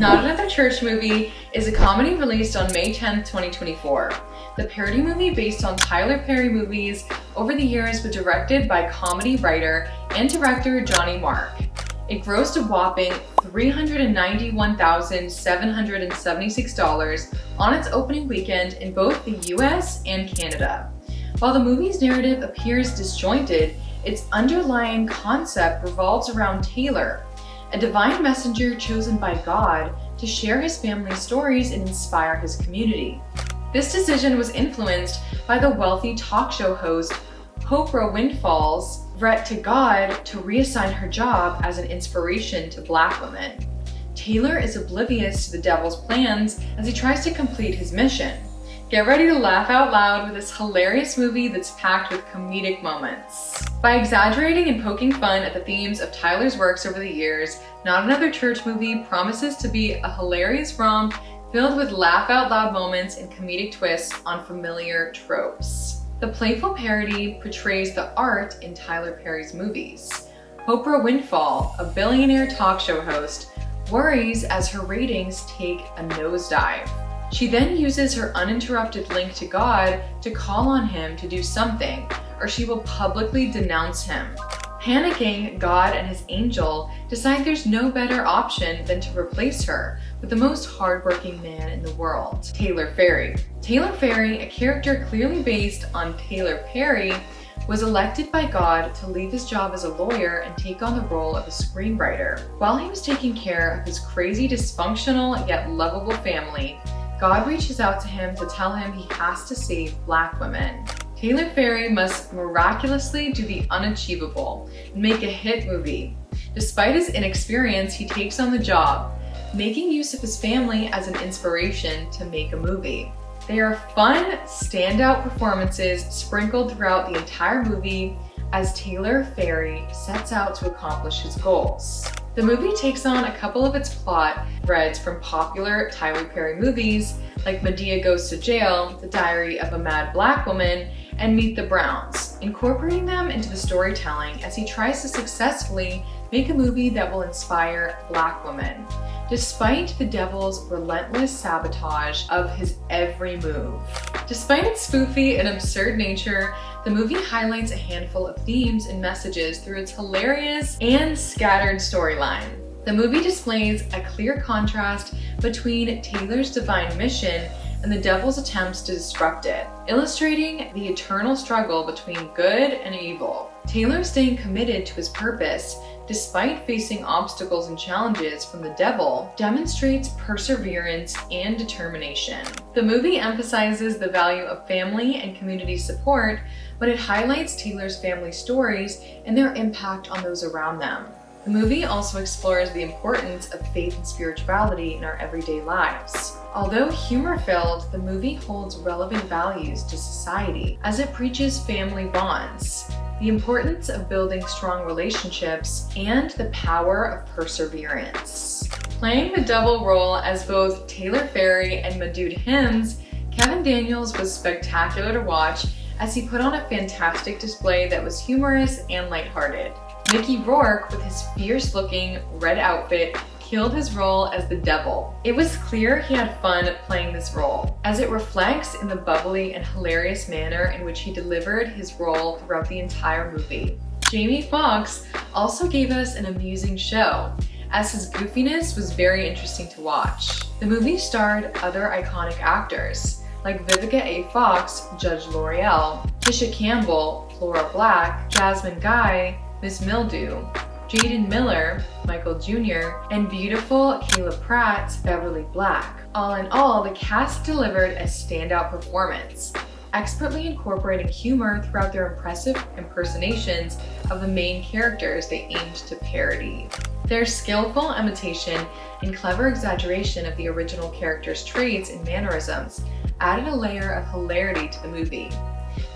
Not Another Church Movie is a comedy released on May 10th, 2024. The parody movie based on Tyler Perry movies over the years was directed by comedy writer and director Johnny Mack. It grossed a whopping $391,776 on its opening weekend in both the US and Canada. While the movie's narrative appears disjointed, its underlying concept revolves around Taylor, a divine messenger chosen by God to share his family's stories and inspire his community. This decision was influenced by the wealthy talk show host Oprah Winfrey's threat to God to reassign her job as an inspiration to Black women. Taylor is oblivious to the devil's plans as he tries to complete his mission. Get ready to laugh out loud with this hilarious movie that's packed with comedic moments. By exaggerating and poking fun at the themes of Tyler's works over the years, Not Another Church Movie promises to be a hilarious romp filled with laugh out loud moments and comedic twists on familiar tropes. The playful parody portrays the art in Tyler Perry's movies. Oprah Winfrey, a billionaire talk show host, worries as her ratings take a nosedive. She then uses her uninterrupted link to God to call on him to do something, or she will publicly denounce him. Panicking, God and his angel decide there's no better option than to replace her with the most hardworking man in the world, Taylor Ferry. Taylor Ferry, a character clearly based on Tyler Perry, was elected by God to leave his job as a lawyer and take on the role of a screenwriter. While he was taking care of his crazy, dysfunctional, yet lovable family, God reaches out to him to tell him he has to save Black women. Taylor Ferry must miraculously do the unachievable and make a hit movie. Despite his inexperience, he takes on the job, making use of his family as an inspiration to make a movie. They are fun, standout performances sprinkled throughout the entire movie as Taylor Ferry sets out to accomplish his goals. The movie takes on a couple of its plot threads from popular Tyler Perry movies like Madea Goes to Jail, The Diary of a Mad Black Woman, and Meet the Browns, incorporating them into the storytelling as he tries to successfully make a movie that will inspire Black women, despite the devil's relentless sabotage of his every move. Despite its spoofy and absurd nature, the movie highlights a handful of themes and messages through its hilarious and scattered storyline. The movie displays a clear contrast between Taylor's divine mission and the devil's attempts to disrupt it, illustrating the eternal struggle between good and evil. Taylor staying committed to his purpose, despite facing obstacles and challenges from the devil, demonstrates perseverance and determination. The movie emphasizes the value of family and community support, but it highlights Taylor's family stories and their impact on those around them. The movie also explores the importance of faith and spirituality in our everyday lives. Although humor-filled, the movie holds relevant values to society as it preaches family bonds, the importance of building strong relationships, and the power of perseverance. Playing the double role as both Taylor Ferry and Madude Hymns, Kevin Daniels was spectacular to watch as he put on a fantastic display that was humorous and lighthearted. Mickey Rourke, with his fierce-looking red outfit, killed his role as the devil. It was clear he had fun playing this role, as it reflects in the bubbly and hilarious manner in which he delivered his role throughout the entire movie. Jamie Foxx also gave us an amusing show, as his goofiness was very interesting to watch. The movie starred other iconic actors, like Vivica A. Fox, Judge L'Oreal, Tisha Campbell, Flora Black, Jasmine Guy, Miss Mildew, Jaden Miller, Michael Jr., and beautiful Kayla Pratt, Beverly Black. All in all, the cast delivered a standout performance, expertly incorporating humor throughout their impressive impersonations of the main characters they aimed to parody. Their skillful imitation and clever exaggeration of the original characters' traits and mannerisms added a layer of hilarity to the movie,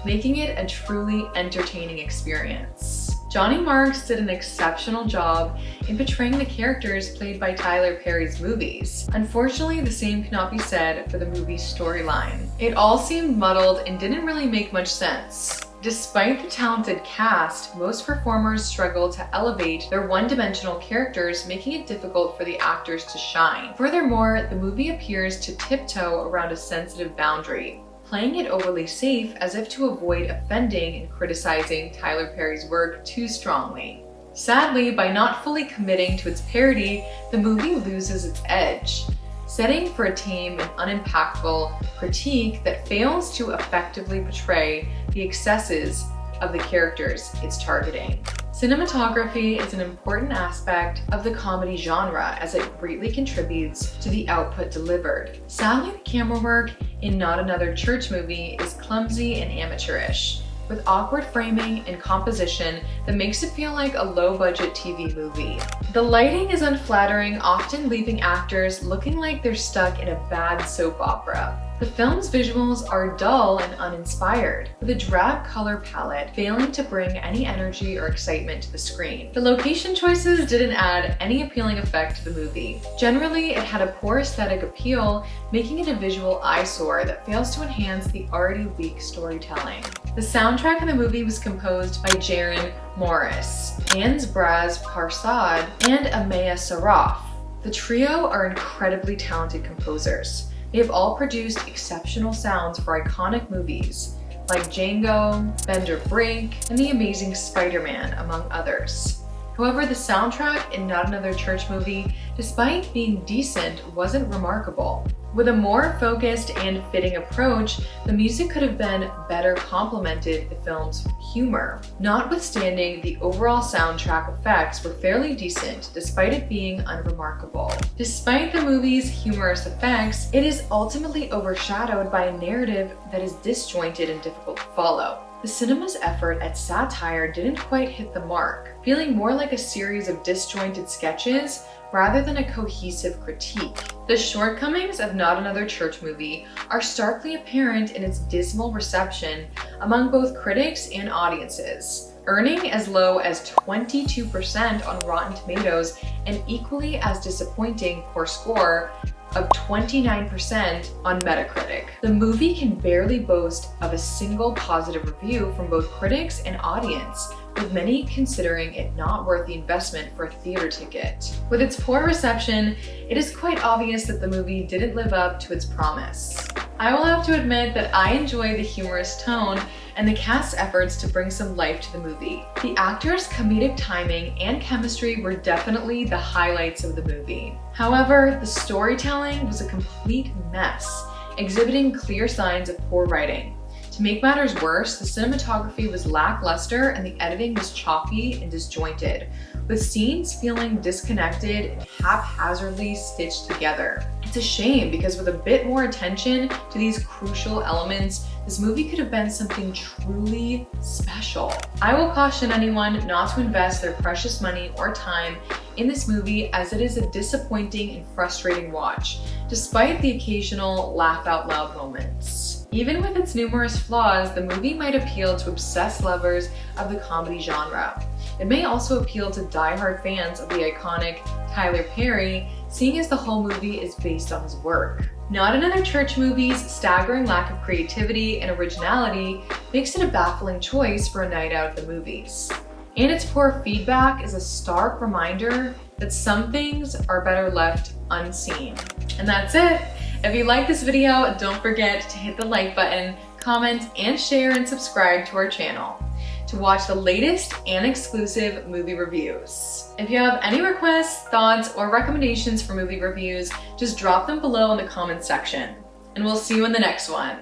making it a truly entertaining experience. Johnny Marks did an exceptional job in portraying the characters played by Tyler Perry's movies. Unfortunately, the same cannot be said for the movie's storyline. It all seemed muddled and didn't really make much sense. Despite the talented cast, most performers struggle to elevate their one-dimensional characters, making it difficult for the actors to shine. Furthermore, the movie appears to tiptoe around a sensitive boundary, playing it overly safe as if to avoid offending and criticizing Tyler Perry's work too strongly. Sadly, by not fully committing to its parody, the movie loses its edge, setting for a tame and unimpactful critique that fails to effectively portray the excesses of the characters it's targeting. Cinematography is an important aspect of the comedy genre as it greatly contributes to the output delivered. Sadly, the camera work in Not Another Church Movie is clumsy and amateurish, with awkward framing and composition that makes it feel like a low-budget TV movie. The lighting is unflattering, often leaving actors looking like they're stuck in a bad soap opera. The film's visuals are dull and uninspired, with a drab color palette failing to bring any energy or excitement to the screen. The location choices didn't add any appealing effect to the movie. Generally, it had a poor aesthetic appeal, making it a visual eyesore that fails to enhance the already weak storytelling. The soundtrack in the movie was composed by Jaron Morris, Hans Braz Parsad, and Amaya Saraf. The trio are incredibly talented composers. They have all produced exceptional sounds for iconic movies like Django, Bender Break, and The Amazing Spider-Man, among others. However, the soundtrack in Not Another Church Movie, despite being decent, wasn't remarkable. With a more focused and fitting approach, the music could have been better complemented the film's humor. Notwithstanding, the overall soundtrack effects were fairly decent, despite it being unremarkable. Despite the movie's humorous effects, it is ultimately overshadowed by a narrative that is disjointed and difficult to follow. The cinema's effort at satire didn't quite hit the mark, feeling more like a series of disjointed sketches rather than a cohesive critique. The shortcomings of Not Another Church Movie are starkly apparent in its dismal reception among both critics and audiences, earning as low as 22% on Rotten Tomatoes and equally as disappointing poor score of 29% on Metacritic. The movie can barely boast of a single positive review from both critics and audience, with many considering it not worth the investment for a theater ticket. With its poor reception, it is quite obvious that the movie didn't live up to its promise. I will have to admit that I enjoy the humorous tone and the cast's efforts to bring some life to the movie. The actors' comedic timing and chemistry were definitely the highlights of the movie. However, the storytelling was a complete mess, exhibiting clear signs of poor writing. To make matters worse, the cinematography was lackluster and the editing was choppy and disjointed, with scenes feeling disconnected and haphazardly stitched together. It's a shame because with a bit more attention to these crucial elements, this movie could have been something truly special. I will caution anyone not to invest their precious money or time in this movie, as it is a disappointing and frustrating watch, despite the occasional laugh out loud moments. Even with its numerous flaws, the movie might appeal to obsessed lovers of the comedy genre. It may also appeal to die-hard fans of the iconic Tyler Perry, seeing as the whole movie is based on his work. Not Another Church Movie's staggering lack of creativity and originality makes it a baffling choice for a night out at the movies. And its poor feedback is a stark reminder that some things are better left unseen. And that's it. If you like this video, don't forget to hit the like button, comment, and share and subscribe to our channel to watch the latest and exclusive movie reviews. If you have any requests, thoughts, or recommendations for movie reviews, just drop them below in the comments section. And we'll see you in the next one.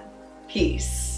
Peace.